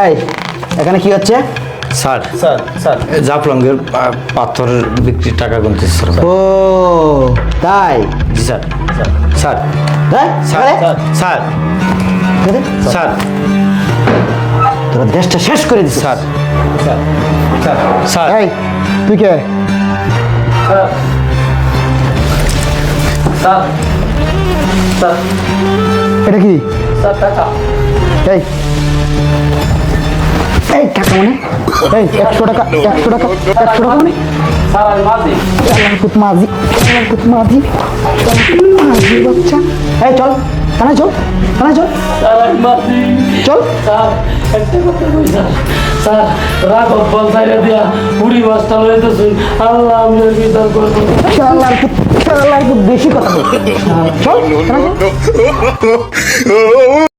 এই এখানে কি হচ্ছে? স্যার স্যার স্যার জাফলংয়ের পাথর বিক্রির টাকা গুনতে স্যার। ও তাই? জি স্যার। স্যার হ্যাঁ স্যার স্যার স্যার তোরা দেশটা শেষ করে this. Sir sir sir sir এই তুই কে? স্যার স্যার স্যার এটা কি? স্যার টাকা এই এই টাকা মানে এই 100 টাকা 100 টাকা 100 টাকা মানে স্যার আমি মাঝি মাঝি বাচ্চা। এই চল থানায় চল থানায় চল স্যার আমি মাঝি চল। স্যার একটা কথা কই স্যার স্যার রাঘব পঞ্চায়েত দিয়া পুরি মাছটা লইতেছেন আল্লাহ আপনার বিচার করবো খেলার বেশি কথা বল। চল থানায় চল।